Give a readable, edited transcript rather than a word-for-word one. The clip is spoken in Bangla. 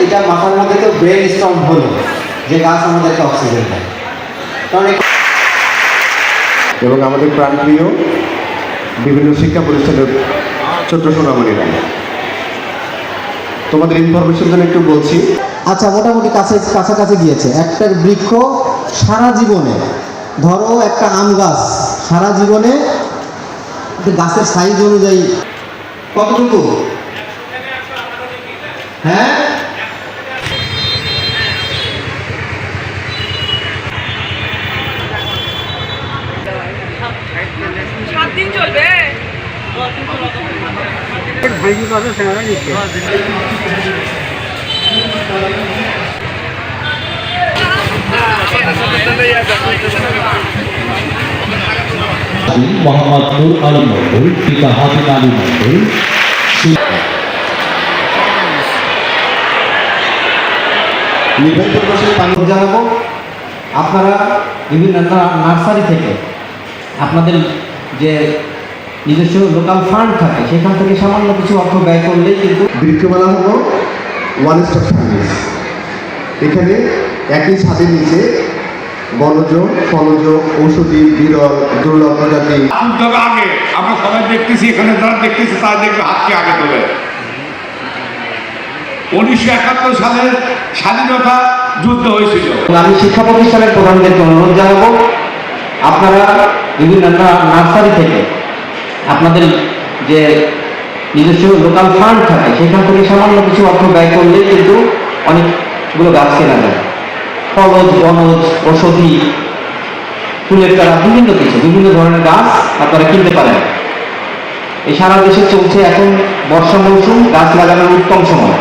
এটা মাথার মধ্যে তো ব্রেন স্টর্ম হলো যে গাছ আমাদেরকে অক্সিজেন দেয়। কারণ এবং আমাদের প্রাণপ্রিয় বিভিন্ন শিক্ষা প্রতিষ্ঠানের ছোট্ট সোনামণিরা, তোমাদের ইনফরমেশন জন্য একটু বলছি। আচ্ছা, মোটামুটি কাছাকাছি গিয়েছে। একটা বৃক্ষ সারা জীবনে, ধরো একটা আম গাছ সারা জীবনে গাছের সাইজ অনুযায়ী কতটুকু, হ্যাঁ চলবে। মোহাম্মদ নূর আলম মণ্ডল, পিতা হাফিজ আলী মণ্ডল। জানাবো আপনারা বিভিন্ন নার্সারি থেকে আপনাদের যে নিজস্ব লোকাল ফান্ড থাকে সেখান থেকে সামান্য কিছু অর্থ ব্যয় করলেই কিন্তু বৃক্ষমেলা হলো ওয়ান স্টপ সার্ভিস। এখানে একই ছাদের নিচে বনজ, ফলজ, ঔষধি, বিরল, দুর্লভ প্রজাতি। তবে আগে আমরা সবাই দেখতেছি, এখানে যারা দেখতেছি তারা দেখবে হাতকে আগে তোলে। 1971 সালের স্বাধীনতা যুদ্ধ হয়েছিল। আমি শিক্ষা প্রতিষ্ঠানের প্রধানদেরকে অনুরোধ জানাবো আপনারা বিভিন্ন নার্সারি থেকে আপনাদের যে নিজস্ব লোকাল ফান্ড থাকে সেখান থেকে সামান্য কিছু অর্থ ব্যয় করলেই কিন্তু অনেকগুলো গাছ কেনা যায়। ফলজ, বনজ, ঔষধি, ফুলের চারা, বিভিন্ন ধরনের গাছ আপনারা কিনতে পারেন। এই সারা দেশে চলছে এখন বর্ষা মৌসুম, গাছ লাগানোর উত্তম সময়।